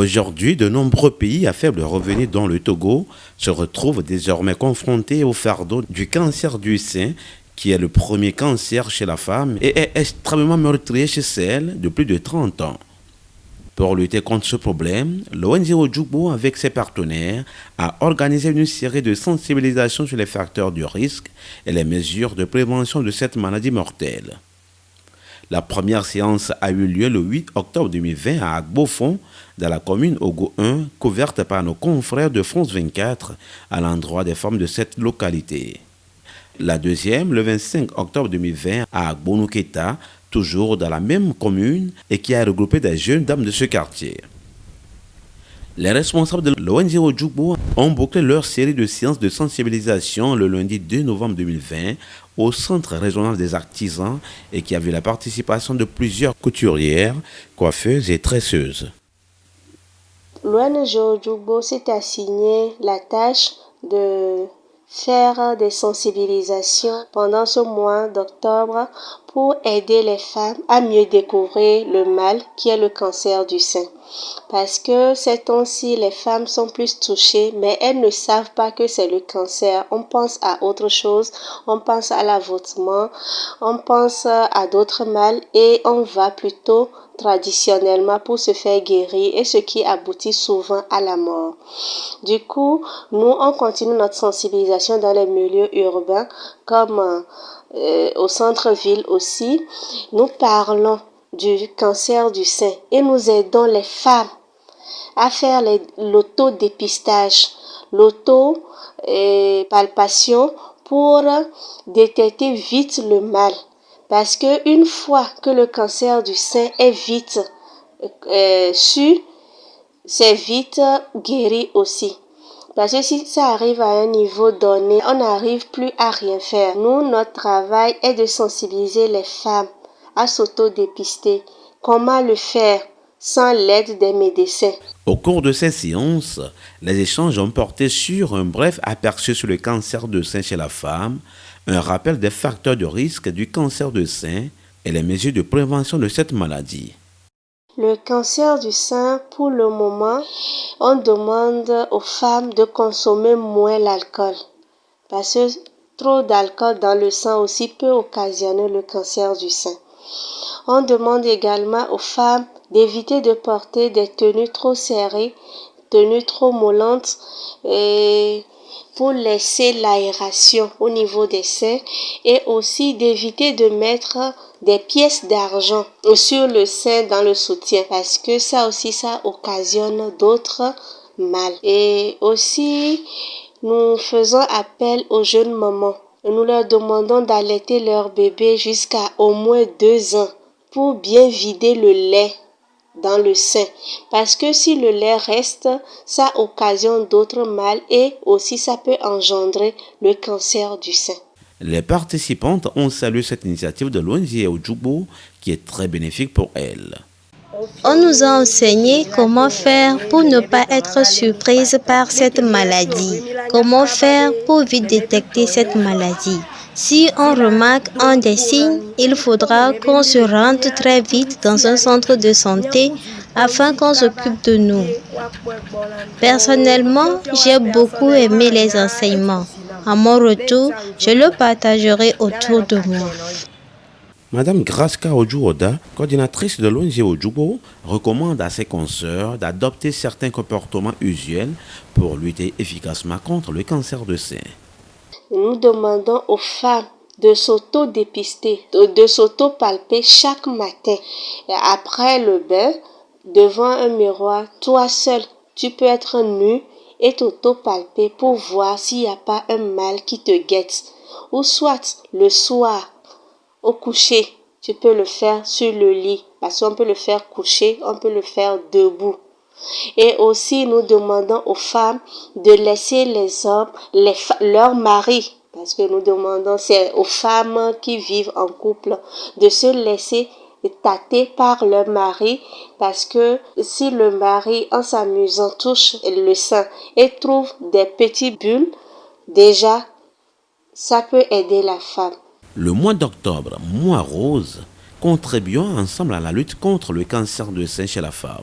Aujourd'hui, de nombreux pays à faible revenu dont le Togo se retrouvent désormais confrontés au fardeau du cancer du sein, qui est le premier cancer chez la femme et est extrêmement meurtrier chez celle de plus de 30 ans. Pour lutter contre ce problème, l'ONG Ojukbo, avec ses partenaires, a organisé une série de sensibilisations sur les facteurs de risque et les mesures de prévention de cette maladie mortelle. La première séance a eu lieu le 8 octobre 2020 à Agbofon, dans la commune Ogo 1, couverte par nos confrères de France 24, à l'endroit des femmes de cette localité. La deuxième, le 25 octobre 2020, à Agbonuketa, toujours dans la même commune, et qui a regroupé des jeunes dames de ce quartier. Les responsables de l'ONG Ojukbo ont bouclé leur série de séances de sensibilisation le lundi 2 novembre 2020 au Centre régional des artisans et qui a vu la participation de plusieurs couturières, coiffeuses et tresseuses. L'ONG Ojukbo s'est assigné la tâche de faire des sensibilisations pendant ce mois d'octobre pour aider les femmes à mieux découvrir le mal qui est le cancer du sein. Parce que ces temps-ci, les femmes sont plus touchées, mais elles ne savent pas que c'est le cancer. On pense à autre chose, on pense à l'avortement, on pense à d'autres mal et on va plutôt traditionnellement pour se faire guérir et ce qui aboutit souvent à la mort. Du coup, nous, on continue notre sensibilisation dans les milieux urbains comme au centre-ville aussi. Nous parlons du cancer du sein et nous aidons les femmes à faire l'autodépistage, l'autopalpation pour détecter vite le mal. Parce que une fois que le cancer du sein est vite su, c'est vite guéri aussi. Parce que si ça arrive à un niveau donné, on n'arrive plus à rien faire. Nous, notre travail est de sensibiliser les femmes à s'autodépister. Comment le faire sans l'aide des médecins? Au cours de ces séances, les échanges ont porté sur un bref aperçu sur le cancer de sein chez la femme, un rappel des facteurs de risque du cancer de sein et les mesures de prévention de cette maladie. Le cancer du sein, pour le moment, on demande aux femmes de consommer moins l'alcool. Parce que trop d'alcool dans le sang aussi peut occasionner le cancer du sein. On demande également aux femmes d'éviter de porter des tenues trop serrées, tenues trop mollantes et pour laisser l'aération au niveau des seins et aussi d'éviter de mettre des pièces d'argent sur le sein dans le soutien parce que ça aussi ça occasionne d'autres mal. Et aussi nous faisons appel aux jeunes mamans. Nous leur demandons d'allaiter leur bébé jusqu'à au moins 2 ans pour bien vider le lait dans le sein. Parce que si le lait reste, ça occasionne d'autres mal et aussi ça peut engendrer le cancer du sein. Les participantes ont salué cette initiative de l'ONG Ojukbo qui est très bénéfique pour elles. On nous a enseigné comment faire pour ne pas être surprise par cette maladie. Comment faire pour vite détecter cette maladie. Si on remarque un des signes, il faudra qu'on se rende très vite dans un centre de santé afin qu'on s'occupe de nous. Personnellement, j'ai beaucoup aimé les enseignements. À mon retour, je le partagerai autour de moi. Madame Graska Ojuoda, coordinatrice de l'ONG Ojukbo, recommande à ses consoeurs d'adopter certains comportements usuels pour lutter efficacement contre le cancer de sein. Nous demandons aux femmes de s'auto-dépister, de s'auto-palper chaque matin. Et après le bain, devant un miroir, toi seul, tu peux être nu et t'auto-palper pour voir s'il n'y a pas un mal qui te guette. Ou soit le soir, au coucher, tu peux le faire sur le lit. Parce qu'on peut le faire coucher, on peut le faire debout. Et aussi, nous demandons aux femmes de laisser les hommes, leurs maris, parce que nous demandons, c'est aux femmes qui vivent en couple, de se laisser tâter par leur mari, parce que si le mari, en s'amusant, touche le sein et trouve des petites bulles, déjà, ça peut aider la femme. Le mois d'octobre, mois rose, contribuons ensemble à la lutte contre le cancer de sein chez la femme.